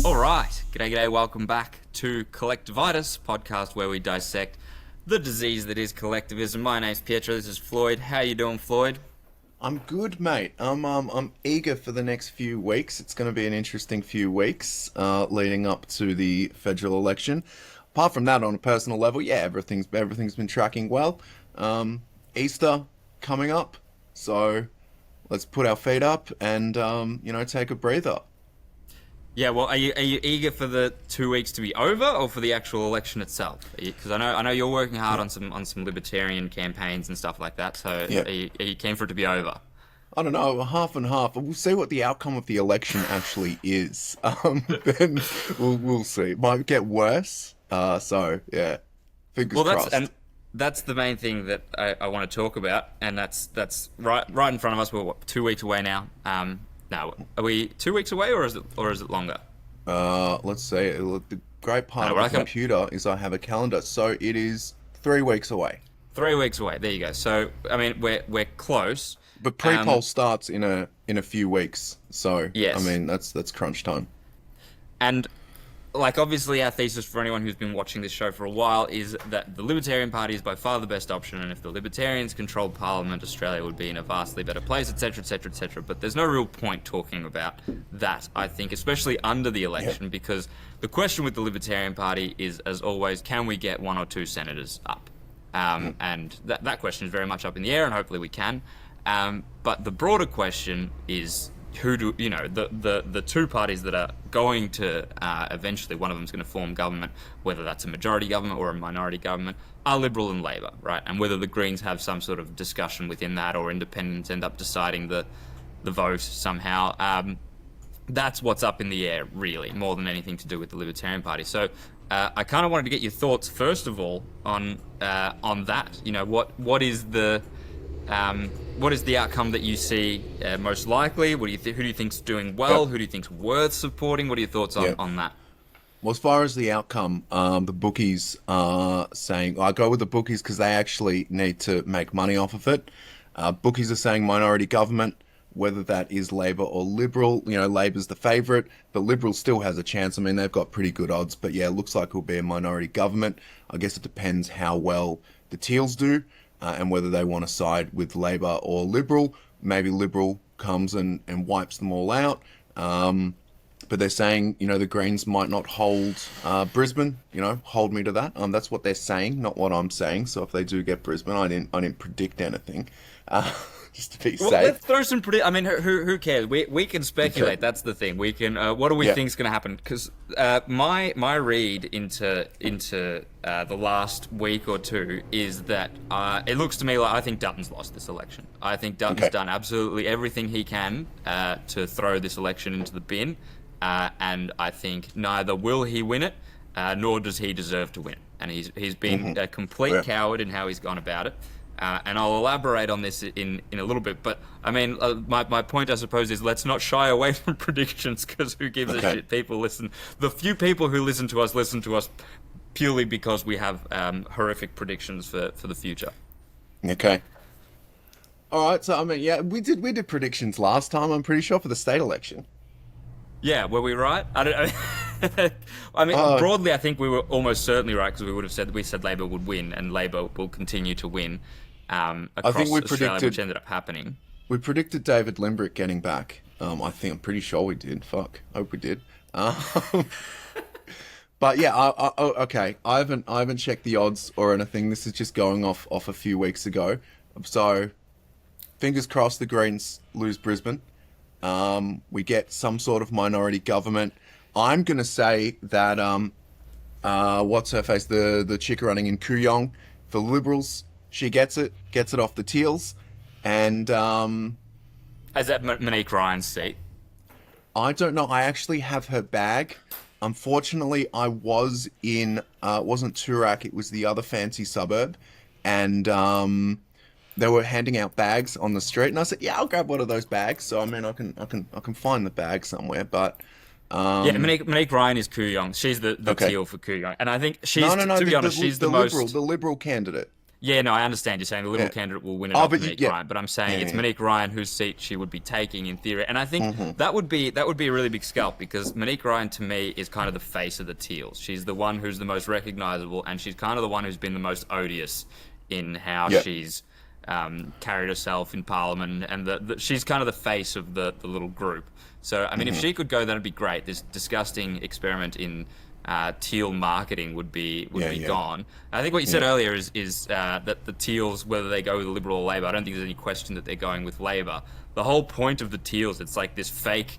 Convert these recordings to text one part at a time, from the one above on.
All right. G'day, g'day. Welcome back to Collectivitis, podcast where we dissect the disease that is collectivism. My name's Pietro. This is Floyd. How you doing, Floyd? I'm good, mate. I'm eager for the next few weeks. It's going to be an interesting few weeks leading up to the federal election. Apart from that, on a personal level, yeah, everything's been tracking well. Easter coming up, so let's put our feet up and take a breather. Yeah, well, are you eager for the 2 weeks to be over, or for the actual election itself? Because I know you're working hard on some libertarian campaigns and stuff like that. So Yeah. are you keen for it to be over? I don't know, half and half. We'll see what the outcome of the election actually is. Then we'll see. It might get worse. So yeah, fingers crossed. That's the main thing that I want to talk about, and that's right in front of us. We're 2 weeks away now. Now, are we 2 weeks away, or is it longer? Let's see. The great part of the computer is I have a calendar, so it is 3 weeks away. 3 weeks away. There you go. So I mean, we're close. But pre-poll starts in a few weeks, so yes. I mean that's crunch time. And like, obviously, our thesis for anyone who's been watching this show for a while is that the Libertarian Party is by far the best option, and if the Libertarians controlled Parliament, Australia would be in a vastly better place, etc., etc., etc. But there's no real point talking about that, I think, especially under the election, because the question with the Libertarian Party is, as always, can we get one or two senators up? And that question is very much up in the air, and hopefully we can. But the broader question is, the two parties that are going to eventually, one of them's going to form government, whether that's a majority government or a minority government, are Liberal and Labor, right? And whether the Greens have some sort of discussion within that, or Independents end up deciding the vote somehow, that's what's up in the air, really, more than anything to do with the Libertarian Party. So I kind of wanted to get your thoughts, first of all, on that. You know, what is the outcome that you see most likely? Who do you think's doing well? Who do you think's worth supporting? What are your thoughts on that? Well, as far as the outcome, the bookies are saying, I go with the bookies because they actually need to make money off of it. Bookies are saying minority government, whether that is Labor or Liberal. You know, Labor's the favourite, but Liberal still has a chance. I mean, they've got pretty good odds, but yeah, it looks like it'll be a minority government. I guess it depends how well the Teals do. And whether they want to side with Labor or Liberal. Maybe Liberal comes and wipes them all out. But they're saying, the Greens might not hold Brisbane. Hold me to that. That's what they're saying, not what I'm saying. So if they do get Brisbane, I didn't predict anything. Just to be safe. Let's throw some I mean, who cares? We can speculate. Okay. That's the thing. We can. What do we think's going to happen? Because my read into the last week or two is that it looks to me like I think Dutton's lost this election. I think Dutton's done absolutely everything he can to throw this election into the bin, and I think neither will he win it, nor does he deserve to win it. And he's been a complete coward in how he's gone about it. And I'll elaborate on this in a little bit, but I mean, my point, I suppose, is let's not shy away from predictions, because who gives a shit? The few people who listen to us purely because we have horrific predictions for the future. Okay. All right. So I mean, yeah, we did predictions last time. I'm pretty sure, for the state election. Yeah, were we right? I don't. I mean, broadly, I think we were almost certainly right, because we said Labor would win, and Labor will continue to win across Australia, which ended up happening. We predicted David Limbrick getting back. I'm pretty sure we did. Fuck, hope we did. But yeah, okay. I haven't checked the odds or anything. This is just going off a few weeks ago. So, fingers crossed the Greens lose Brisbane. We get some sort of minority government. I'm gonna say that what's her face, the chick running in Kooyong for Liberals, she gets it off the Teals, and is that Monique Ryan's seat? I don't know. I actually have her bag. Unfortunately, I was in it wasn't Toorak, it was the other fancy suburb, and they were handing out bags on the street, and I said, "Yeah, I'll grab one of those bags." So I mean, I can find the bag somewhere, but yeah, Monique Ryan is Kooyong. She's the Teal for Kooyong, and I think she's to be honest, she's the Liberal candidate. Yeah, no, I understand. You're saying the Liberal Yeah. candidate will win it Oh, off but Monique yeah, Ryan, but I'm saying yeah, it's yeah. Monique Ryan whose seat she would be taking in theory, and I think that would be a really big scalp because Monique Ryan to me is kind of the face of the Teals. She's the one who's the most recognisable, and she's kind of the one who's been the most odious in how Yeah. she's carried herself in Parliament, and she's kind of the face of the little group. So I mean, if she could go, that'd be great. This disgusting experiment in teal marketing would be Yeah. gone. I think what you said Yeah. earlier is that the Teals, whether they go with Liberal or Labor, I don't think there's any question that they're going with Labor. The whole point of the Teals, it's like these fake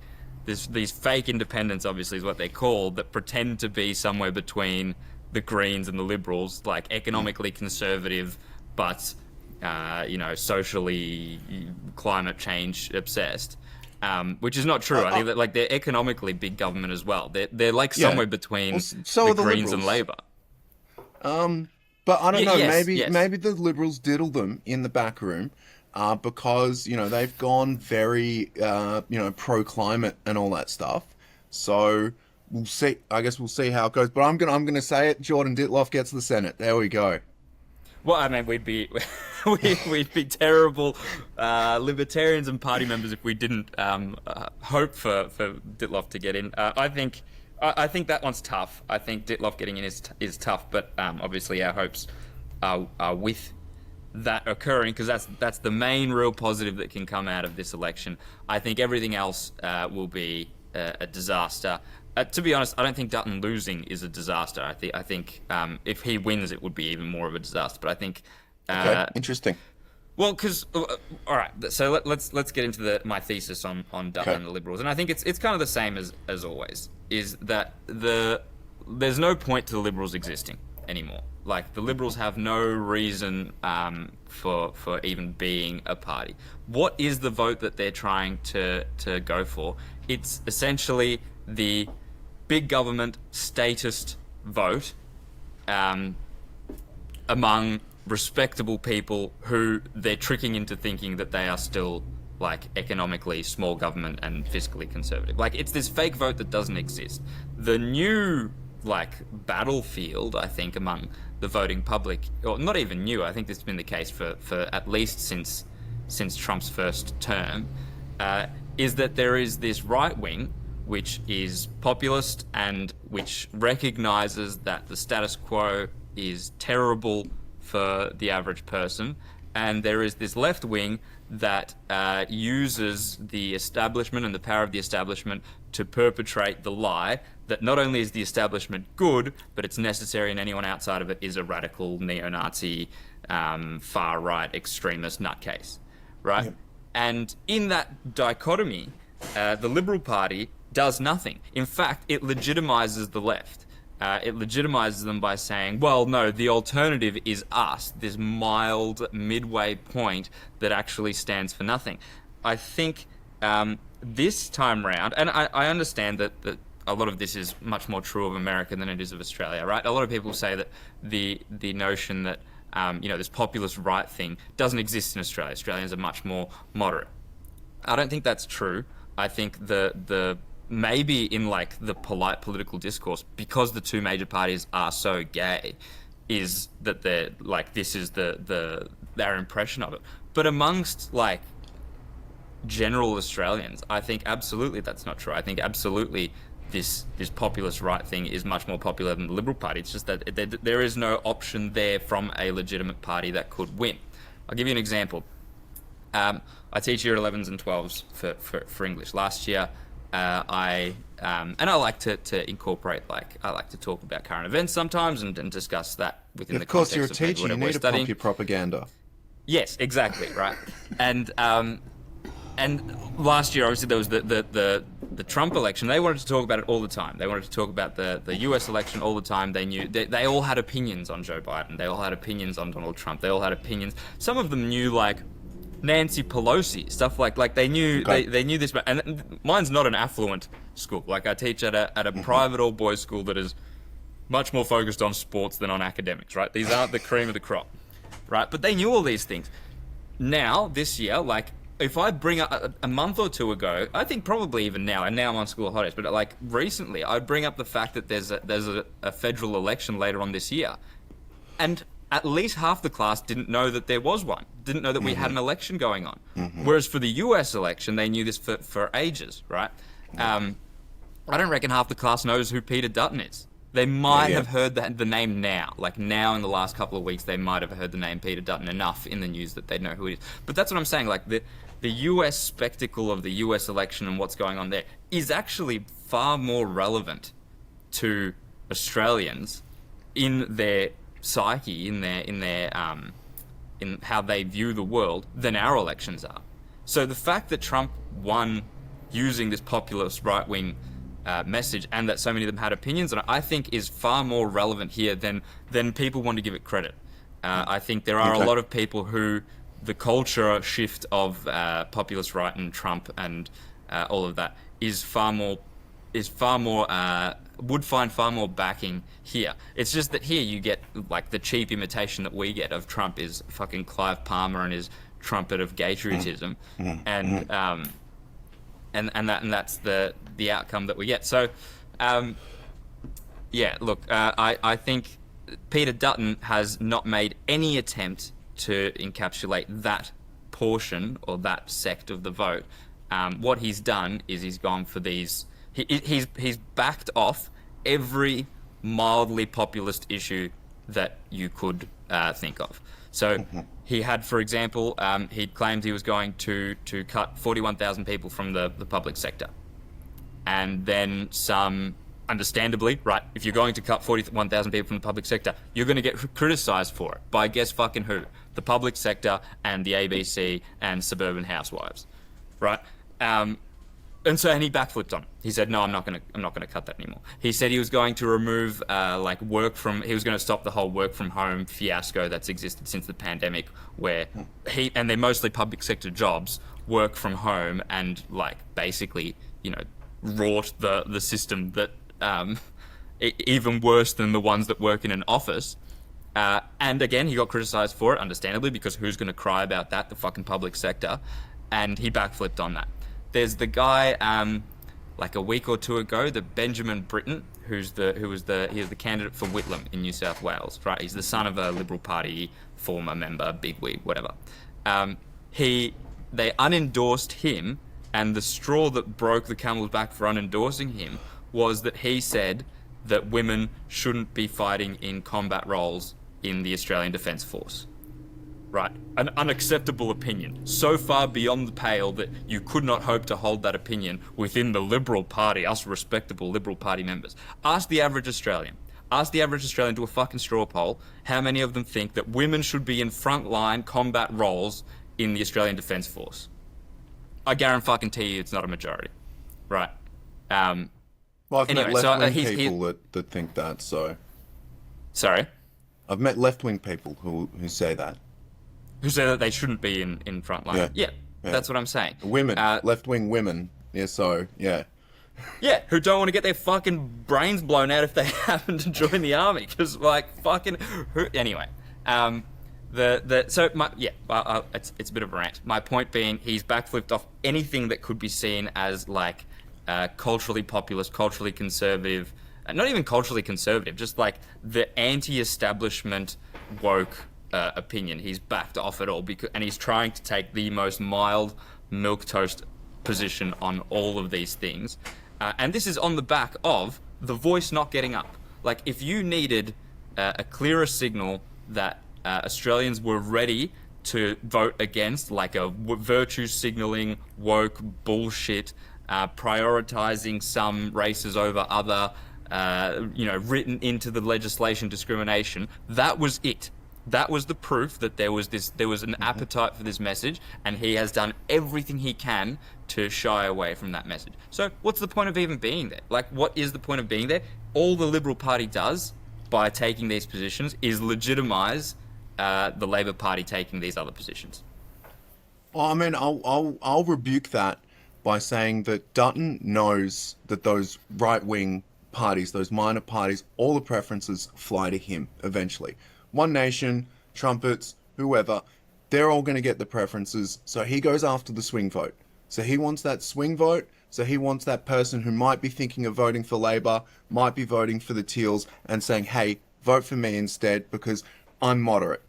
independents, obviously is what they're called, that pretend to be somewhere between the Greens and the Liberals, like economically conservative, but socially climate change obsessed. Which is not true. I think that like they're economically big government as well. They're like Yeah. somewhere between Well, so the are the Greens and Liberals. Labor. But I don't know. Yes, Maybe yes. maybe the Liberals diddle them in the back room, because they've gone very pro climate and all that stuff. So we'll see. I guess we'll see how it goes. But I'm gonna say it. Jordan Ditloff gets the Senate. There we go. Well, I mean, we'd be we'd be terrible libertarians and party members if we didn't hope for Ditloff to get in. I think that one's tough. I think Ditloff getting in is tough, but obviously our hopes are with that occurring because that's the main real positive that can come out of this election. I think everything else will be a disaster. To be honest, I don't think Dutton losing is a disaster. I think if he wins, it would be even more of a disaster. But I think, Okay, interesting. well, because all right, so let's get into my thesis on Dutton Okay. and the Liberals, and I think it's kind of the same as always. Is that there's no point to the Liberals existing anymore. Like the Liberals have no reason for even being a party. What is the vote that they're trying to go for? It's essentially the big government statist vote among respectable people who they're tricking into thinking that they are still like economically small government and fiscally conservative. Like it's this fake vote that doesn't exist. The new like battlefield, I think, among the voting public, or not even new, I think this has been the case for at least since Trump's first term, is that there is this right wing which is populist and which recognizes that the status quo is terrible for the average person, and there is this left wing that uses the establishment and the power of the establishment to perpetrate the lie that not only is the establishment good, but it's necessary and anyone outside of it is a radical neo-Nazi, far-right extremist nutcase, right? Yep. And in that dichotomy, the Liberal Party does nothing. In fact, it legitimizes the left. It legitimizes them by saying, well, no, the alternative is us, this mild midway point that actually stands for nothing. I think this time round, and I understand that a lot of this is much more true of America than it is of Australia, right? A lot of people say that the notion that this populist right thing doesn't exist in Australia. Australians are much more moderate. I don't think that's true. I think the maybe in like the polite political discourse, because the two major parties are so gay, is that they're like this is their impression of it. But amongst like general Australians, I think absolutely that's not true. I think absolutely this populist right thing is much more popular than the Liberal Party. It's just that there is no option there from a legitimate party that could win. I'll give you an example. I teach year 11s and 12s for English. Last year, I like to incorporate, I like to talk about current events sometimes and discuss that within the Of course, context you're a of maybe teacher. You whatever we're need to studying. pump your propaganda. Yes, exactly, right. And last year, obviously, there was the Trump election. They wanted to talk about it all the time. They wanted to talk about the US election all the time. They knew they all had opinions on Joe Biden. They all had opinions on Donald Trump. They all had opinions. Some of them knew like Nancy Pelosi, stuff like they knew Okay. they knew this. And mine's not an affluent school. Like I teach at a private all boys school that is much more focused on sports than on academics. Right? These aren't the cream of the crop. Right? But they knew all these things. Now this year, like. If I bring up a month or two ago, I think probably even now, and now I'm on school holidays, but like recently, I'd bring up the fact that there's a federal election later on this year, and at least half the class didn't know that there was one, didn't know that we had an election going on. Whereas for the US election, they knew this for ages, right? I don't reckon half the class knows who Peter Dutton is. They might have heard the name now. Like now in the last couple of weeks, they might have heard the name Peter Dutton enough in the news that they know who it is. But that's what I'm saying. Like the US spectacle of the US election and what's going on there is actually far more relevant to Australians in their psyche, in how they view the world than our elections are. So the fact that Trump won using this populist right-wing message, and that so many of them had opinions on it, I think is far more relevant here than people want to give it credit. I think there are a lot of people who the culture shift of populist right and Trump and all of that would find far more backing here. It's just that here you get like the cheap imitation that we get of Trump is fucking Clive Palmer and his trumpet of patriotism, and that's the outcome that we get. So, look, I think Peter Dutton has not made any attempt to encapsulate that portion or that sect of the vote. What he's done is he's gone for these. He's backed off every mildly populist issue that you could think of. So he had, for example, he claimed he was going to cut 41,000 people from the public sector. And then some, understandably, right, if you're going to cut 41,000 people from the public sector, you're going to get criticised for it by guess fucking who? The public sector and the ABC and suburban housewives, right? And he backflipped on it. He said, "No, I'm not going to cut that anymore." He said he was going to remove he was going to stop the whole work from home fiasco that's existed since the pandemic, where and they're mostly public sector jobs, work from home, and like basically, wrought the system that even worse than the ones that work in an office. And again, he got criticised for it, understandably, because who's going to cry about that? The fucking public sector. And he backflipped on that. There's the guy, like a week or two ago, the Benjamin Britten, he was the candidate for Whitlam in New South Wales, right? He's the son of a Liberal Party former member, bigwig, whatever. They unendorsed him, and the straw that broke the camel's back for unendorsing him was that he said that women shouldn't be fighting in combat roles in the Australian Defence Force. Right, an unacceptable opinion, so far beyond the pale that you could not hope to hold that opinion within the Liberal Party, us respectable Liberal Party members. Ask the average Australian. Do a fucking straw poll. How many of them think that women should be in frontline combat roles in the Australian Defence Force? I guarantee you it's not a majority. Right. Well, I've met left-wing people that think that, so... Sorry? I've met left-wing people who say that. Who say that they shouldn't be in frontline. Yeah, that's what I'm saying. Women, left-wing women, yeah, who don't want to get their fucking brains blown out if they happen to join the army, because, anyway. It's a bit of a rant. My point being, he's backflipped off anything that could be seen as, culturally populist, culturally conservative, not even culturally conservative, just, the anti-establishment woke opinion. He's backed off it all, and he's trying to take the most mild milquetoast position on all of these things. And this is on the back of the Voice not getting up. Like, if you needed a clearer signal that Australians were ready to vote against, like a virtue signalling, woke bullshit, prioritizing some races over other, written into the legislation discrimination, that was it. That was the proof that there was an appetite for this message, and he has done everything he can to shy away from that message. So what's the point of even being there? What is the point of being there? All the Liberal Party does by taking these positions is legitimise the Labor Party taking these other positions. Well, I mean, I'll rebuke that by saying that Dutton knows that those right-wing parties, those minor parties, all the preferences fly to him eventually. One Nation, Trumpets, whoever, they're all going to get the preferences. So he goes after the swing vote. So he wants that swing vote. So he wants that person who might be thinking of voting for Labor, might be voting for the Teals, and saying, hey, vote for me instead, because I'm moderate.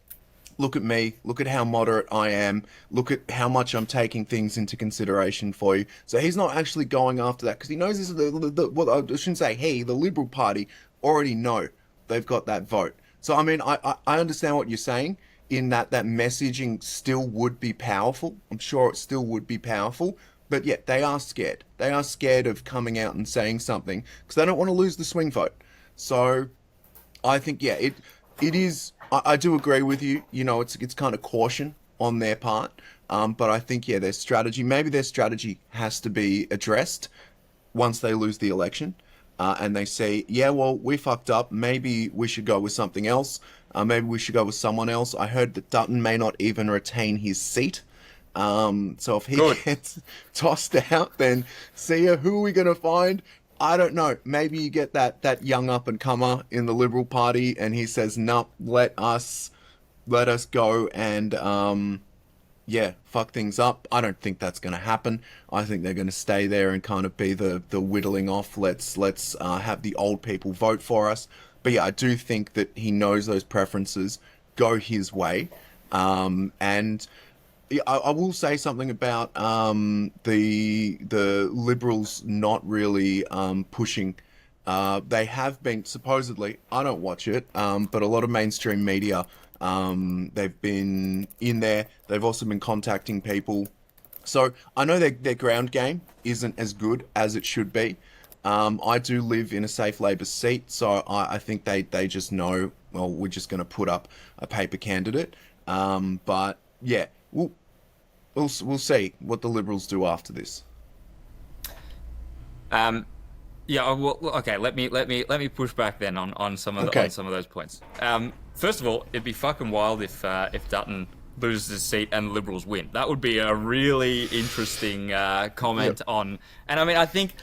Look at me. Look at how moderate I am. Look at how much I'm taking things into consideration for you. So he's not actually going after that because he knows this is what I shouldn't say he, the Liberal Party, already know they've got that vote. So, I mean, I understand what you're saying in that messaging still would be powerful. I'm sure it still would be powerful. But yet they are scared. They are scared of coming out and saying something because they don't want to lose the swing vote. So I think, yeah, it is. I do agree with you. You know, it's kind of caution on their part. But I think, yeah, maybe their strategy has to be addressed once they lose the election. And they say, yeah, well, we fucked up. Maybe we should go with something else. Maybe we should go with someone else. I heard that Dutton may not even retain his seat. So if he gets tossed out, then see ya. Who are we going to find? I don't know. Maybe you get that young up and comer in the Liberal Party, and he says, "No, let us go and yeah, fuck things up." I don't think that's going to happen. I think they're going to stay there and kind of be the whittling off. Let's have the old people vote for us. But yeah, I do think that he knows those preferences go his way, and. I will say something about the Liberals not really pushing. They have been supposedly. I don't watch it, but a lot of mainstream media. They've been in there. They've also been contacting people. So I know their ground game isn't as good as it should be. I do live in a safe Labor seat, so I think they just know. Well, we're just going to put up a paper candidate. But yeah. We'll see what the Liberals do after this. Yeah. Well, okay. Let me push back then on some of on some of those points. First of all, it'd be fucking wild if Dutton loses his seat and the Liberals win. That would be a really interesting comment on. And I mean, I think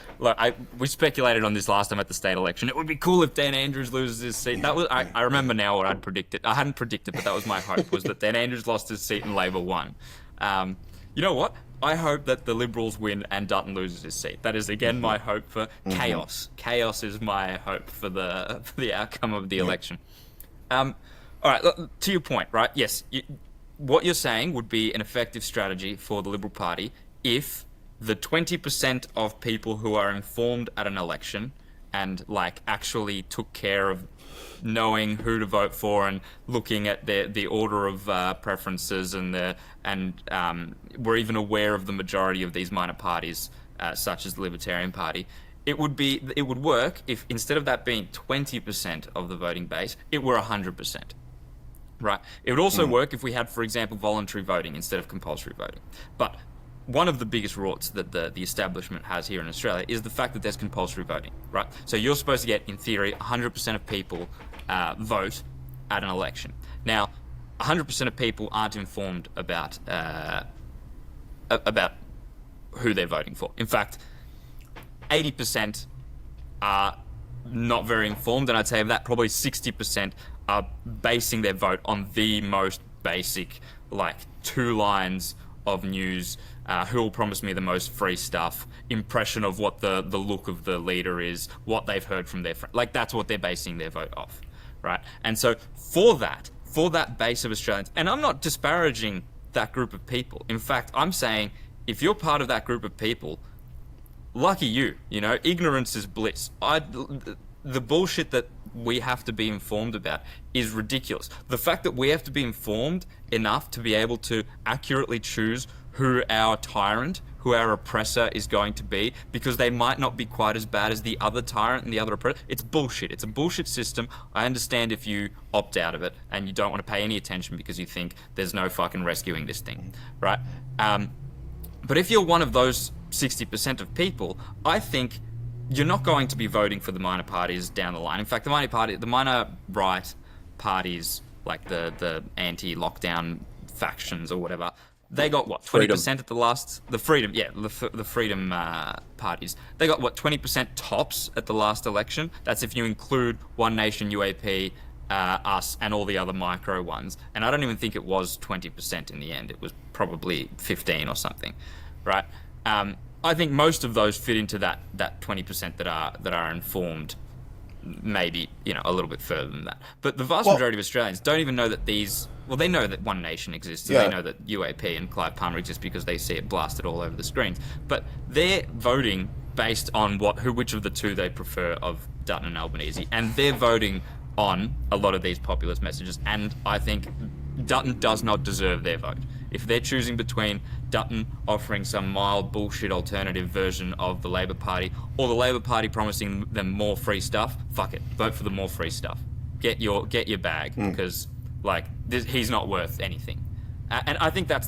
we speculated on this last time at the state election. It would be cool if Dan Andrews loses his seat. That was I remember now what I'd predicted. I hadn't predicted, but that was my hope, was that Dan Andrews lost his seat and Labor won. You know what? I hope that the Liberals win and Dutton loses his seat. That is again my hope for chaos. Chaos is my hope for the outcome of the election. All right, to your point, right? Yes, what you're saying would be an effective strategy for the Liberal Party if the 20% of people who are informed at an election and actually took care of knowing who to vote for and looking at the order of preferences and were even aware of the majority of these minor parties, such as the Libertarian Party. It would work if instead of that being 20% of the voting base, it were 100%. Right. It would also work if we had, for example, voluntary voting instead of compulsory voting. But one of the biggest rorts that the establishment has here in Australia is the fact that there's compulsory voting, right? So you're supposed to get, in theory, 100% of people vote at an election. Now, 100% of people aren't informed about who they're voting for. In fact, 80% are not very informed, and I'd say of that, probably 60% are basing their vote on the most basic, 2 lines of news, who will promise me the most free stuff, impression of what the look of the leader is, what they've heard from their friend. That's what they're basing their vote off, right? And so for that base of Australians, and I'm not disparaging that group of people. In fact, I'm saying if you're part of that group of people, lucky you, ignorance is bliss. The bullshit that we have to be informed about is ridiculous. The fact that we have to be informed enough to be able to accurately choose who our tyrant, who our oppressor is going to be, because they might not be quite as bad as the other tyrant and the other oppressor. It's bullshit. It's a bullshit system. I understand if you opt out of it and you don't want to pay any attention because you think there's no fucking rescuing this thing, right? But if you're one of those 60% of people, I think you're not going to be voting for the minor parties down the line. In fact, the minor right parties, like the anti-lockdown factions or whatever, they got 20% at the last. The freedom parties. They got 20% tops at the last election. That's if you include One Nation, UAP, us, and all the other micro ones. And I don't even think it was 20% in the end. It was probably 15 or something, right? I think most of those fit into that 20% that are informed maybe, a little bit further than that. But the vast Well, majority of Australians don't even know that these... Well, they know that One Nation exists, and yeah. they know that UAP and Clive Palmer exist because they see it blasted all over the screens. But they're voting based on which of the two they prefer of Dutton and Albanese, and they're voting on a lot of these populist messages, and I think Dutton does not deserve their vote. If they're choosing between Dutton offering some mild bullshit alternative version of the Labor Party or the Labor Party promising them more free stuff, fuck it, vote for the more free stuff. Get your bag, because he's not worth anything. And I think that's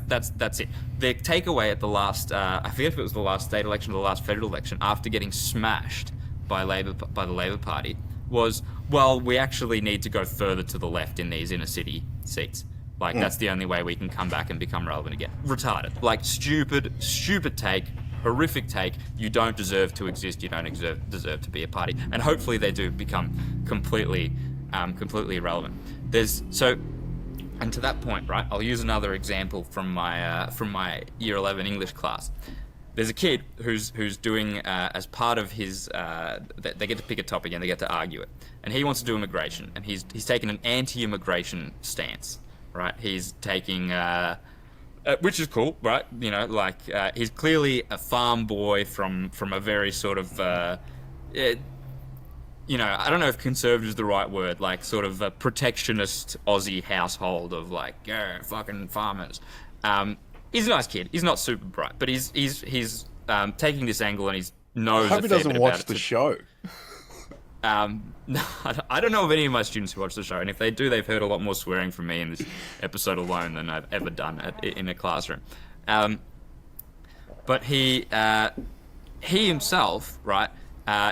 it. Their takeaway at the last, I forget if it was the last state election or the last federal election, after getting smashed by the Labor Party, was, well, we actually need to go further to the left in these inner city seats. That's the only way we can come back and become relevant again. Retarded. Stupid take, horrific take. You don't deserve to exist. You don't deserve to be a party. And hopefully they do become completely irrelevant. And to that point, right, I'll use another example from my Year 11 English class. There's a kid who's doing, as part of his, they get to pick a topic and they get to argue it. And he wants to do immigration, and he's taken an anti-immigration stance, right? He's taking, which is cool, right? He's clearly a farm boy from a very sort of, I don't know if conservative is the right word, sort of a protectionist Aussie household of yeah, fucking farmers. He's a nice kid. He's not super bright, but he's taking this angle, and he knows. I hope he doesn't watch the show. No, I don't know of any of my students who watch the show, and if they do, they've heard a lot more swearing from me in this episode alone than I've ever done in a classroom. But he himself, right?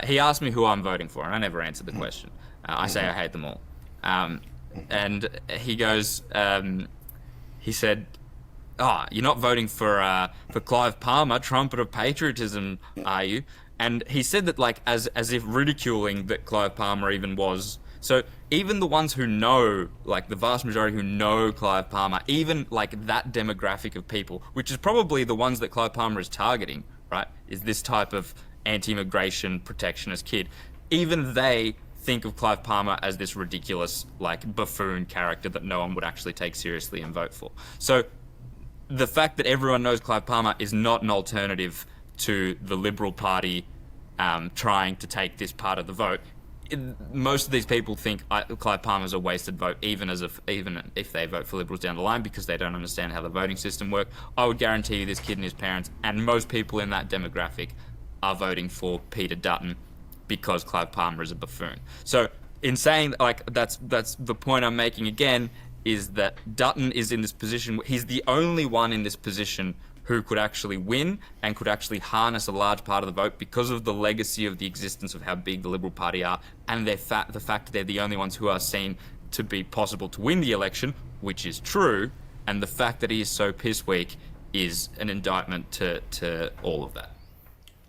He asked me who I'm voting for, and I never answered the question. I say I hate them all. And he goes, he said, "Oh, you're not voting for Clive Palmer, trumpet of patriotism, are you?" And he said that as if ridiculing that Clive Palmer even was. So even the ones who know, the vast majority who know Clive Palmer, even that demographic of people, which is probably the ones that Clive Palmer is targeting, right, is this type of anti-immigration protectionist kid. Even they think of Clive Palmer as this ridiculous, buffoon character that no one would actually take seriously and vote for. So the fact that everyone knows Clive Palmer is not an alternative to the Liberal Party trying to take this part of the vote. Most of these people think Clive Palmer's a wasted vote, even if they vote for Liberals down the line, because they don't understand how the voting system works. I would guarantee you this kid and his parents, and most people in that demographic, are voting for Peter Dutton because Clive Palmer is a buffoon. So in saying that's the point I'm making again, is that Dutton is in this position. He's the only one in this position who could actually win and could actually harness a large part of the vote because of the legacy of the existence of how big the Liberal Party are, and the fact that they're the only ones who are seen to be possible to win the election, which is true, and the fact that he is so piss weak is an indictment to all of that.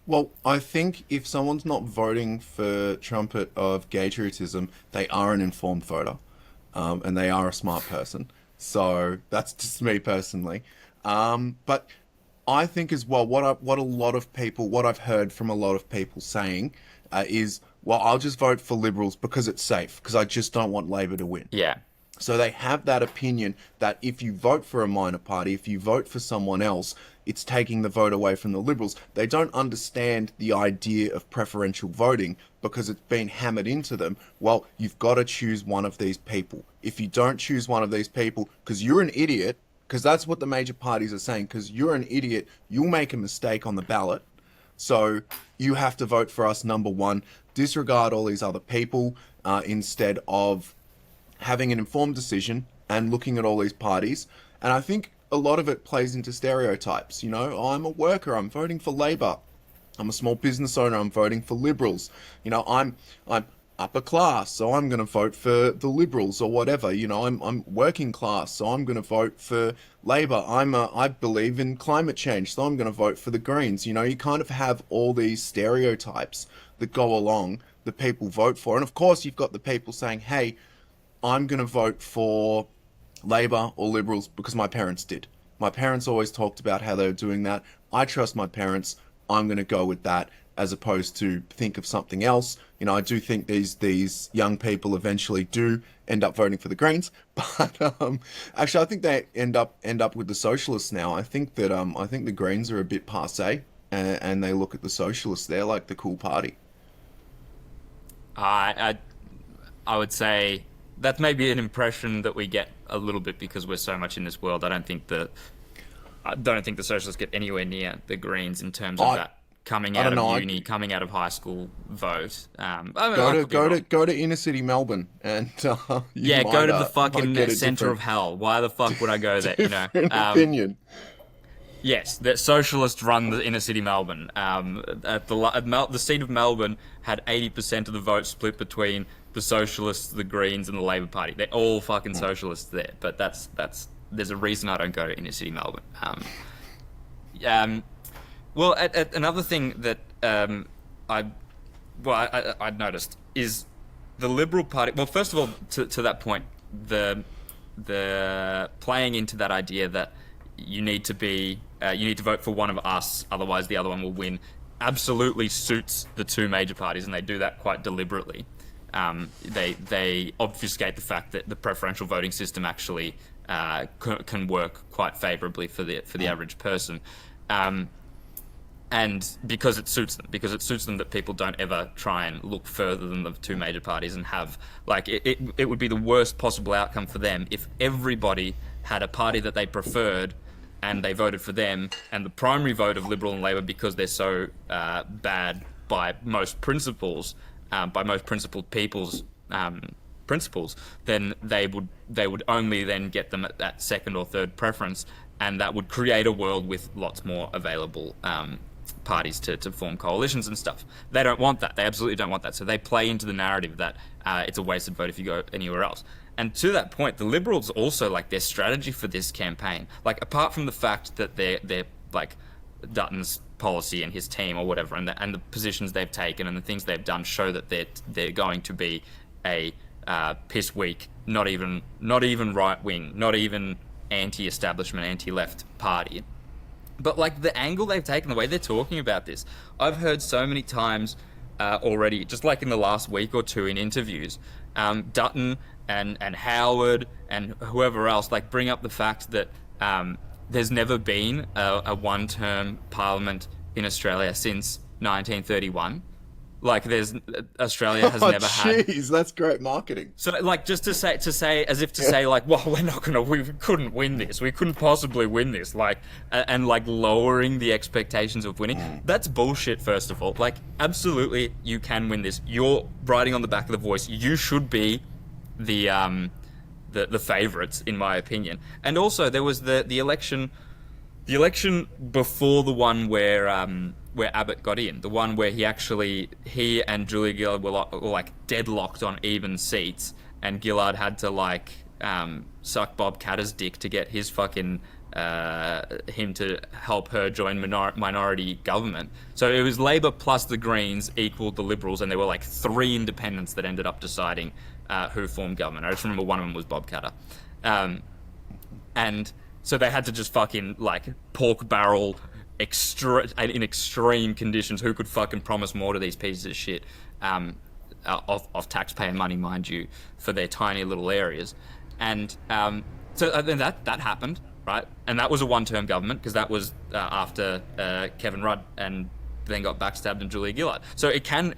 Well, I think if someone's not voting for trumpet of patriotism, they are an informed voter, and they are a smart person. So that's just me personally. But I think as well, what I've heard from a lot of people saying is, well, I'll just vote for Liberals because it's safe, because I just don't want Labor to win. Yeah. So they have that opinion that if you vote for a minor party, if you vote for someone else, it's taking the vote away from the Liberals. They don't understand the idea of preferential voting because it's been hammered into them. Well, you've got to choose one of these people. If you don't choose one of these people, because you're an idiot, because that's what the major parties are saying, because you're an idiot, you'll make a mistake on the ballot. So you have to vote for us, number one. Disregard all these other people instead of having an informed decision and looking at all these parties. And I think a lot of it plays into stereotypes. I'm a worker, I'm voting for Labor. I'm a small business owner, I'm voting for Liberals. I'm upper class, so I'm going to vote for the Liberals or whatever. I'm working class, so I'm going to vote for Labor. I believe in climate change, so I'm going to vote for the Greens. You kind of have all these stereotypes that go along that people vote for. And of course, you've got the people saying, hey, I'm going to vote for Labor or Liberals because my parents did. My parents always talked about how they were doing that. I trust my parents. I'm going to go with that. as opposed to think of something else. You know, I do think these young people eventually do end up voting for the Greens, but actually, I think they end up with the Socialists now. I think the Greens are a bit passé, and they look at the Socialists. They're like the cool party. I would say that's maybe an impression that we get a little bit because we're so much in this world. I don't think the Socialists get anywhere near the Greens in terms of that coming out of uni, coming out of high school vote. Go to inner city Melbourne and go to the fucking center of hell. Why the fuck would I go there? You know, opinion. Yes, the Socialists run the inner city Melbourne. The seat of Melbourne had 80% of the vote split between the Socialists, the Greens, and the Labor Party. They're all fucking Socialists there. But there's a reason I don't go to inner city Melbourne. Another thing that I noticed is the Liberal Party. Well, first of all, to that point, the playing into that idea that you need to vote for one of us, otherwise the other one will win, absolutely suits the two major parties, and they do that quite deliberately. They obfuscate the fact that the preferential voting system actually can work quite favourably for the average person, and because it suits them that people don't ever try and look further than the two major parties and have it would be the worst possible outcome for them if everybody had a party that they preferred and they voted for them, and the primary vote of Liberal and Labor, because they're so bad by most principles, by most principled people's principles, then they would only then get them at that second or third preference, and that would create a world with lots more available parties to form coalitions and stuff. They don't want that. They absolutely don't want that. So they play into the narrative that it's a wasted vote if you go anywhere else. And to that point, the Liberals also, like, their strategy for this campaign, like, apart from the fact that they're like Dutton's policy and his team or whatever, and the positions they've taken and the things they've done show that they're going to be a piss weak, not even right wing, not even anti-establishment, anti-left party. But like the angle they've taken, the way they're talking about this, I've heard so many times already, just like in the last week or two in interviews, Dutton and Howard and whoever else like bring up the fact that there's never been a one-term parliament in Australia since 1931. Like, Australia has never had. Jeez, that's great marketing. So, like, just to say, as if to say, like, well, we couldn't win this. We couldn't possibly win this. Like, and like lowering the expectations of winning. That's bullshit. First of all, like, absolutely, you can win this. You're riding on the back of the Voice. You should be the favourites, in my opinion. And also, there was the election before the one where Abbott got in, the one where he and Julia Gillard were like deadlocked on even seats, and Gillard had to like suck Bob Katter's dick to get his fucking him to help her join minority government. So it was Labor plus the Greens equaled the Liberals, and there were like 3 independents that ended up deciding who formed government. I just remember one of them was Bob Katter, and so they had to just fucking like pork barrel in extreme conditions who could fucking promise more to these pieces of shit of taxpayer money, mind you, for their tiny little areas. And so then that happened, right? And that was a one-term government because that was after Kevin Rudd and then got backstabbed and Julia Gillard. So it can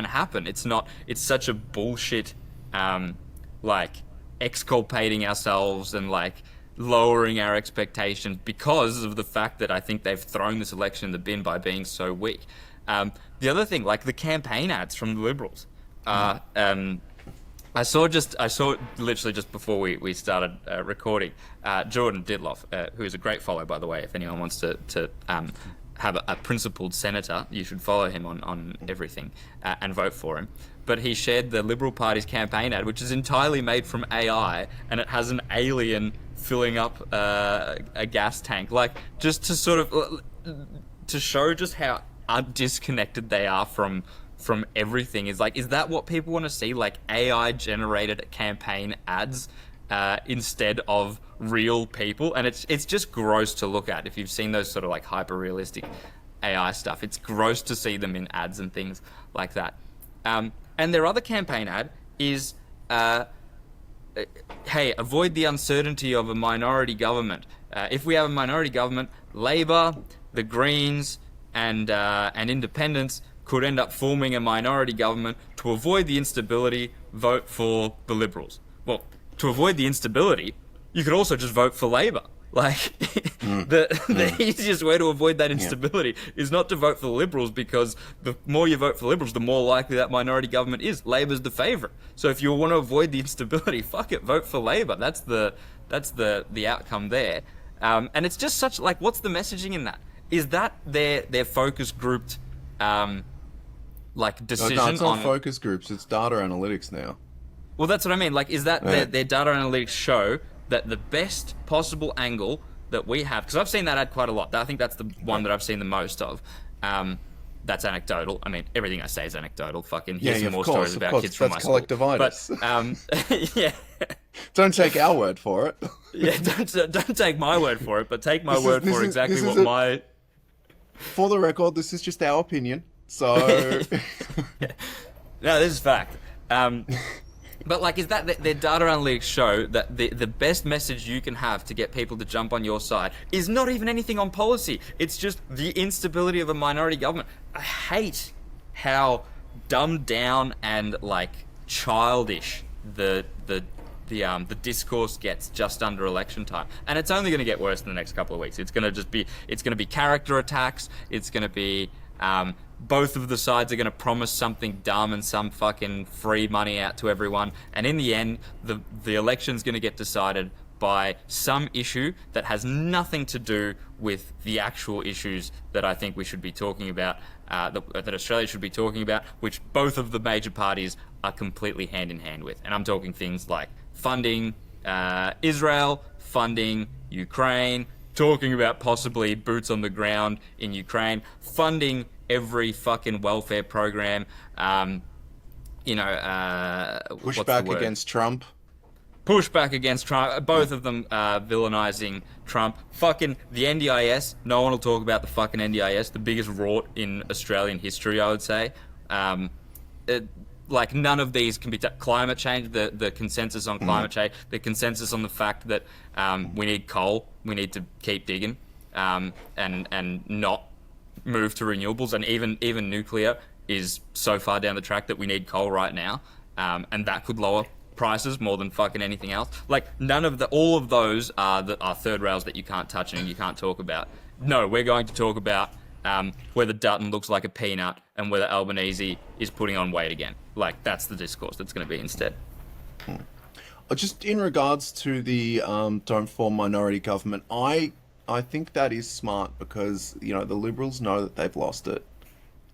happen. It's such a bullshit like exculpating ourselves and like lowering our expectations because of the fact that I think they've thrown this election in the bin by being so weak. The other thing, like the campaign ads from the Liberals, I saw literally just before we started recording, Jordan Ditloff, who is a great follow, by the way. If anyone wants to have a principled senator, you should follow him on everything and vote for him. But he shared the Liberal Party's campaign ad, which is entirely made from AI, and it has an alien filling up a gas tank, like just to sort of to show just how disconnected they are from everything. Is that what people want to see? Like AI generated campaign ads instead of real people, and it's just gross to look at if you've seen those sort of like hyper realistic AI stuff. It's gross to see them in ads and things like that. And their other campaign ad is, hey, avoid the uncertainty of a minority government. If we have a minority government, Labour, the Greens, and Independents could end up forming a minority government. To avoid the instability, vote for the Liberals. Well, to avoid the instability, you could also just vote for Labour. Like, the easiest way to avoid that instability is not to vote for the Liberals, because the more you vote for the Liberals, the more likely that minority government is. Labour's the favourite. So if you want to avoid the instability, fuck it, vote for Labour. That's the outcome there. And it's just such, like, what's the messaging in that? Is that their focus grouped, like, decision on... No, it's not focus groups, it's data analytics now. Well, that's what I mean. Like, is that their data analytics show that the best possible angle that we have, because I've seen that ad quite a lot. I think that's the one that I've seen the most of. That's anecdotal. I mean, everything I say is anecdotal. Fucking here's some more stories about kids from my school. Collectivitis. But, yeah. Don't take our word for it. Yeah, don't take my word for it, but take my word for exactly what my... For the record, this is just our opinion, so... No, this is fact. But, like, is that their data analytics show that the best message you can have to get people to jump on your side is not even anything on policy. It's just the instability of a minority government. I hate how dumbed down and, like, childish the discourse gets just under election time. And it's only going to get worse in the next couple of weeks. It's going to be character attacks. It's going to be... both of the sides are going to promise something dumb and some fucking free money out to everyone. And in the end, the election's going to get decided by some issue that has nothing to do with the actual issues that I think we should be talking about, that Australia should be talking about, which both of the major parties are completely hand in hand with. And I'm talking things like funding Israel, funding Ukraine, talking about possibly boots on the ground in Ukraine, funding every fucking welfare program, push back against Trump. Push back against Trump. Both of them villainizing Trump. Fucking the NDIS. No one will talk about the fucking NDIS, the biggest rort in Australian history, I would say. Like, none of these can be... climate change, the consensus on climate change, the consensus on the fact that we need coal, we need to keep digging, and not move to renewables, and even nuclear is so far down the track that we need coal right now, and that could lower prices more than fucking anything else. Like, all of those are third rails that you can't touch and you can't talk about. No, we're going to talk about whether Dutton looks like a peanut and whether Albanese is putting on weight again. Like, that's the discourse that's going to be instead. Just in regards to the don't form minority government, I think that is smart, because, you know, the Liberals know that they've lost it,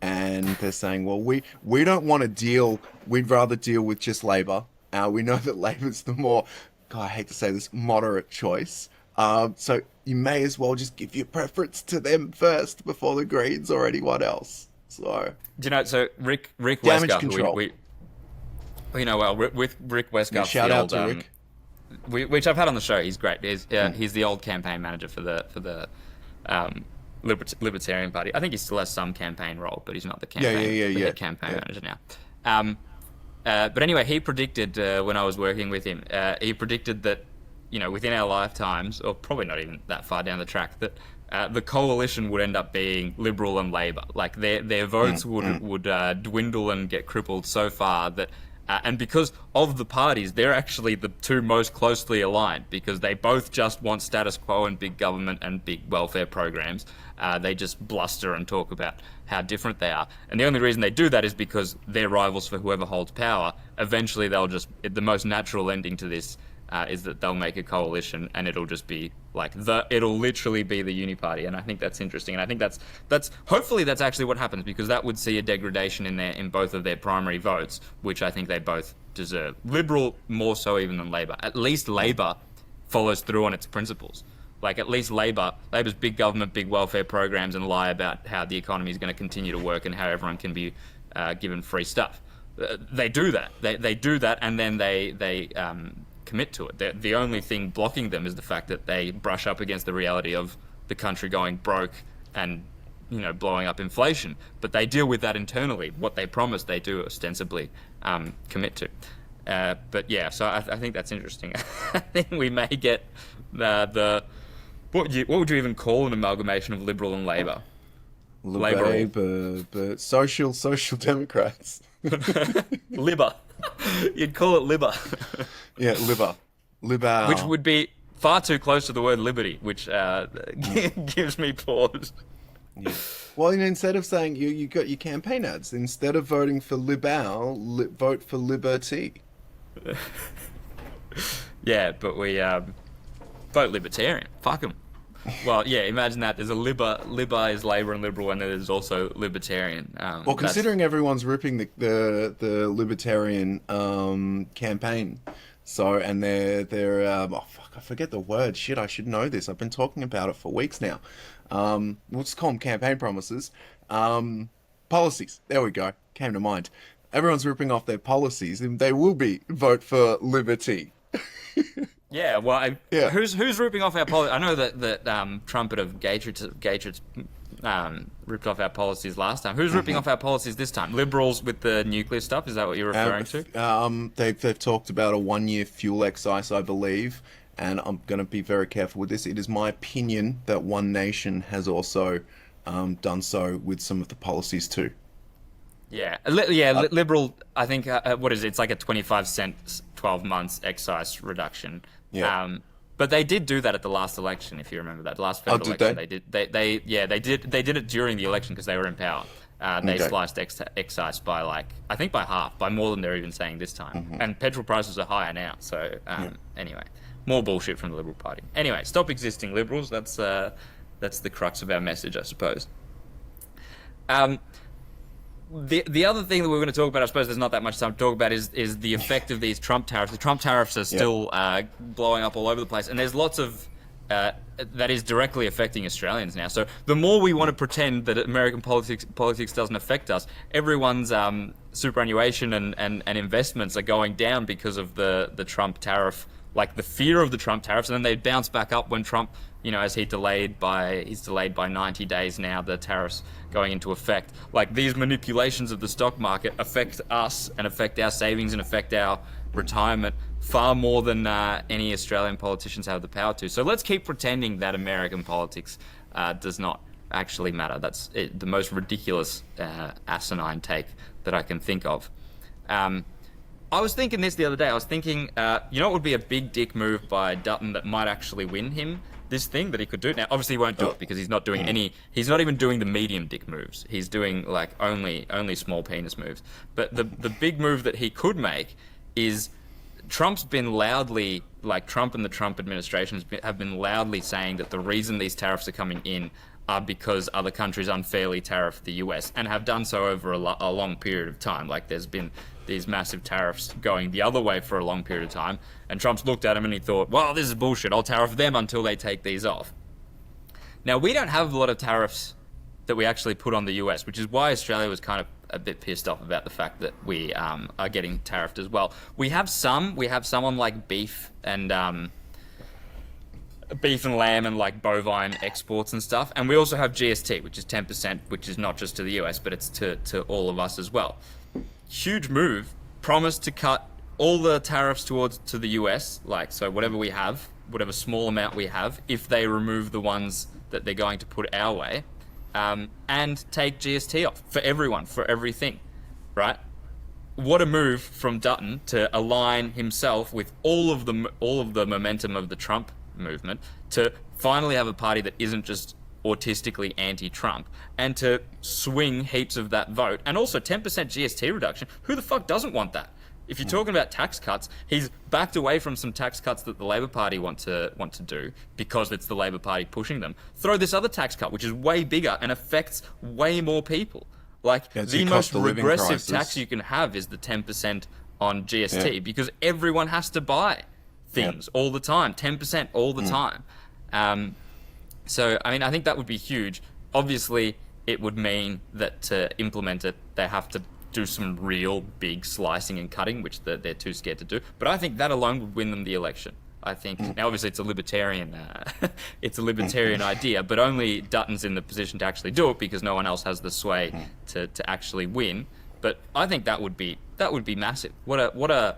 and they're saying, well, we don't want to deal, we'd rather deal with just Labor. We know that Labor's the more, God, I hate to say this, moderate choice. So you may as well just give your preference to them first before the Greens or anyone else. So, do you know? So Rick damage Westgarth, control. With Rick Westgarth, shout out to Rick. Which I've had on the show. He's great. He's the old campaign manager for the Libertarian Party. I think he still has some campaign role, but he's not the campaign manager now. But anyway, he predicted when I was working with him, he predicted that, you know, within our lifetimes, or probably not even that far down the track, that the coalition would end up being Liberal and Labor. Like, their votes would dwindle and get crippled so far that, and because of the parties, they're actually the two most closely aligned, because they both just want status quo and big government and big welfare programs. They just bluster and talk about how different they are. And the only reason they do that is because they're rivals for whoever holds power. Eventually, the most natural ending to this is that they'll make a coalition, and it'll just be like it'll literally be the uni party. And I think that's interesting, and I think that's hopefully that's actually what happens, because that would see a degradation in both of their primary votes, which I think they both deserve. Liberal more so even than Labor. At least Labor follows through on its principles. Like, at least Labor's big government, big welfare programs, and lie about how the economy is going to continue to work and how everyone can be given free stuff. They do that. They do that, and then they commit to it. The only thing blocking them is the fact that they brush up against the reality of the country going broke and blowing up inflation, but they deal with that internally. What they promise, they do ostensibly commit to. But yeah, so I think that's interesting. I think we may get what would you even call an amalgamation of Liberal and Labour? Labour, but social democrats. Libber. You'd call it Libber. Yeah, Libber. Which would be far too close to the word liberty, which gives me pause. Yeah. Well, instead of saying you got your campaign ads, instead of voting for Liberal, vote for Liberty. Yeah, but we vote Libertarian. Fuck them. Well, yeah, imagine that. There's a Libber is Labour and Liberal, and then there's also Libertarian. Well, considering everyone's ripping the Libertarian campaign, and they're oh fuck, I forget the word. Shit, I should know this. I've been talking about it for weeks now. We'll just call them campaign promises. Policies. There we go. Came to mind. Everyone's ripping off their policies, and they will be vote for liberty. Yeah, well, who's ripping off our policy? I know that Trumpet of Gatrich ripped off our policies last time. Who's ripping off our policies this time? Liberals with the nuclear stuff? Is that what you're referring to? They've talked about a 1-year fuel excise, I believe, and I'm going to be very careful with this. It is my opinion that One Nation has also done so with some of the policies too. Yeah, Liberal, I think, what is it? It's like a 25 cent, 12 months excise reduction. Yeah. But they did do that at the last election, if you remember that. The last federal election, they did. They did it during the election because they were in power. They sliced excise by by half, by more than they're even saying this time. Mm-hmm. And petrol prices are higher now. So anyway, more bullshit from the Liberal Party. Anyway, stop existing Liberals. That's the crux of our message, I suppose. The other thing that we're going to talk about, I suppose there's not that much time to talk about, is the effect of these Trump tariffs. The Trump tariffs are still blowing up all over the place, and there's lots of that is directly affecting Australians now. So the more we want to pretend that American politics doesn't affect us, everyone's superannuation and investments are going down because of the Trump tariff, like the fear of the Trump tariffs, and then they bounce back up when Trump, as he's delayed by 90 days now, the tariffs going into effect. Like, these manipulations of the stock market affect us and affect our savings and affect our retirement far more than any Australian politicians have the power to. So let's keep pretending that American politics does not actually matter. That's the most ridiculous asinine take that I can think of. I was thinking this the other day. I was thinking, it would be a big dick move by Dutton that might actually win him this thing that he could do. Now, obviously he won't do it because he's not doing he's not even doing the medium dick moves. He's doing only small penis moves. But the big move that he could make is Trump's been loudly, Trump and the Trump administration have been loudly saying that the reason these tariffs are coming in are because other countries unfairly tariff the US, and have done so over a long period of time. There's been these massive tariffs going the other way for a long period of time, and Trump's looked at them and he thought, well, this is bullshit, I'll tariff them until they take these off. Now, we don't have a lot of tariffs that we actually put on the US, which is why Australia was kind of a bit pissed off about the fact that we are getting tariffed as well. We have some on beef and lamb and bovine exports and stuff, and we also have GST, which is 10%, which is not just to the US, but it's to all of us as well. Huge move, promised to cut all the tariffs to the US, so whatever we have, whatever small amount we have, if they remove the ones that they're going to put our way, and take GST off for everyone, for everything, right? What a move from Dutton to align himself with all of the momentum of the Trump movement, to finally have a party that isn't just autistically anti-Trump, and to swing heaps of that vote. And also 10% GST reduction. Who the fuck doesn't want that? If you're talking about tax cuts, he's backed away from some tax cuts that the Labor Party want to do because it's the Labor Party pushing them. Throw this other tax cut, which is way bigger and affects way more people. The most regressive tax you can have is the 10% on GST, because everyone has to buy things all the time, 10% all the time. So, I think that would be huge. Obviously, it would mean that to implement it, they have to do some real big slicing and cutting, which they're too scared to do. But I think that alone would win them the election. I think now obviously it's a libertarian idea, but only Dutton's in the position to actually do it because no one else has the sway to actually win. But I think that would be massive. What a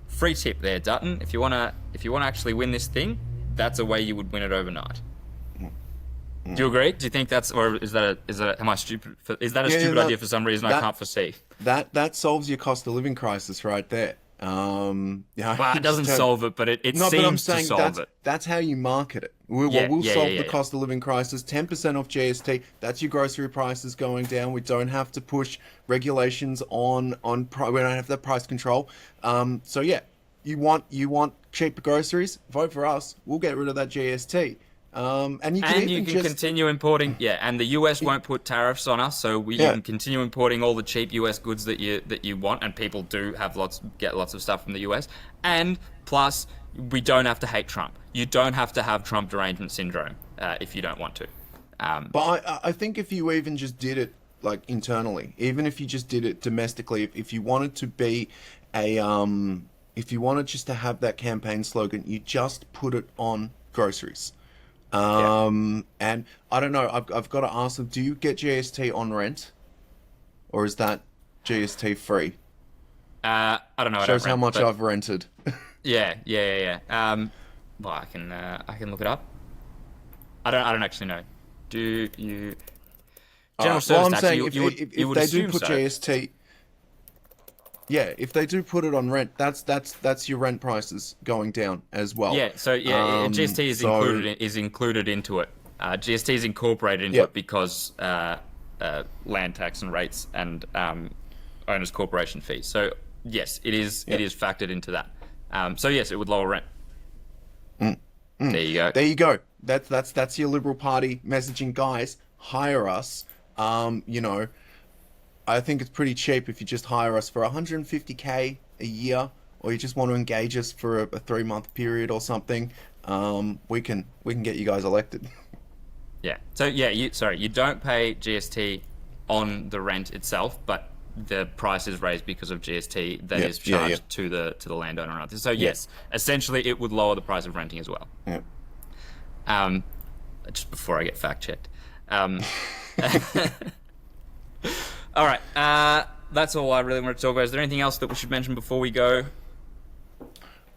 free tip there, Dutton. If you wanna actually win this thing, that's a way you would win it overnight. Do you agree? Do you think that's, or is that am I stupid? Is that a stupid idea for some reason I can't foresee? That solves your cost of living crisis right there. Well, it doesn't solve it, but it seems to solve it. That's how you market it. We'll solve the cost of living crisis. 10% off GST. That's your grocery prices going down. We don't have to push regulations on. We don't have that price control. So yeah, you want cheaper groceries? Vote for us. We'll get rid of that GST. And you can continue importing. Yeah, and the US won't put tariffs on us, so you can continue importing all the cheap US goods that you want, and people do get lots of stuff from the US. And plus, we don't have to hate Trump. You don't have to have Trump derangement syndrome if you don't want to. But I think if you even just did it like internally, even if you just did it domestically, if you wanted to be if you wanted just to have that campaign slogan, you just put it on groceries. And I don't know, I've got to ask them, do you get GST on rent? Or is that GST free? I don't know. Shows how much I've rented. Yeah. Well, I can look it up. I don't actually know. Do you... General service tax, saying you would they assume do put so. GST... Yeah, if they do put it on rent, that's your rent prices going down as well. Yeah, so GST is included into it. GST is incorporated into it because land tax and rates and owners' corporation fees. So yes, it is factored into that. So yes, it would lower rent. There you go. There you go. That's your Liberal Party messaging, guys. Hire us. I think it's pretty cheap if you just hire us for $150K a year, or you just want to engage us for a 3-month period or something. We can get you guys elected. Yeah. So yeah, you don't pay GST on the rent itself, but the price is raised because of GST that is charged to the landowner. So yes, essentially it would lower the price of renting as well. Yeah. Just before I get fact checked. All right, that's all I really want to talk about. Is there anything else that we should mention before we go?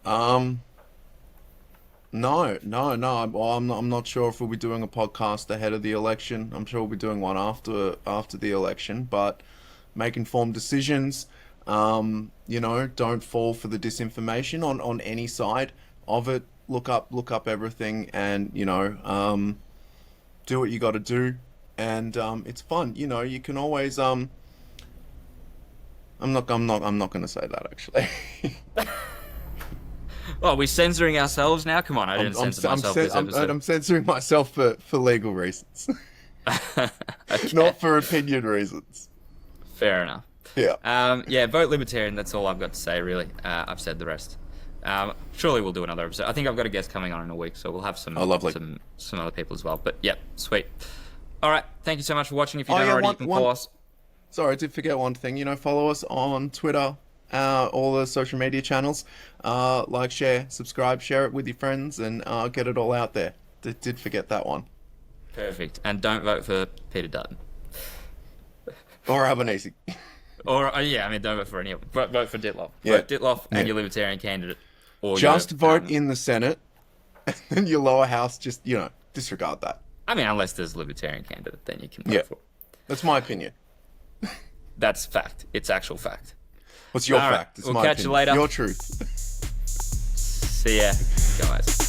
No. I'm not sure if we'll be doing a podcast ahead of the election. I'm sure we'll be doing one after the election. But make informed decisions. Don't fall for the disinformation on any side of it. Look up everything, and do what you got to do. And it's fun, you can always I'm not going to say that actually. Oh, are we censoring ourselves now? Come on, I didn't censor myself this episode. I'm censoring myself for legal reasons. Okay. Not for opinion reasons. Fair enough. Yeah. Vote Libertarian, that's all I've got to say really. I've said the rest. Surely we'll do another episode. I think I've got a guest coming on in a week, so we'll have some other people as well. But yeah, sweet. All right, thank you so much for watching. If you don't already, you can follow us. Sorry, I did forget one thing. Follow us on Twitter, all the social media channels. Like, share, subscribe, share it with your friends, and get it all out there. Did forget that one. Perfect. And don't vote for Peter Dutton. Or Albanese. Don't vote for any of them. Vote for Ditloff. Vote Ditloff and your Libertarian candidate. Or just vote in the Senate, and then your lower house, just, disregard that. I mean, unless there's a Libertarian candidate, then you can vote for it. That's my opinion. That's fact. It's actual fact. What's your fact? It's we'll my catch opinion. you later. Your truth. See ya, guys.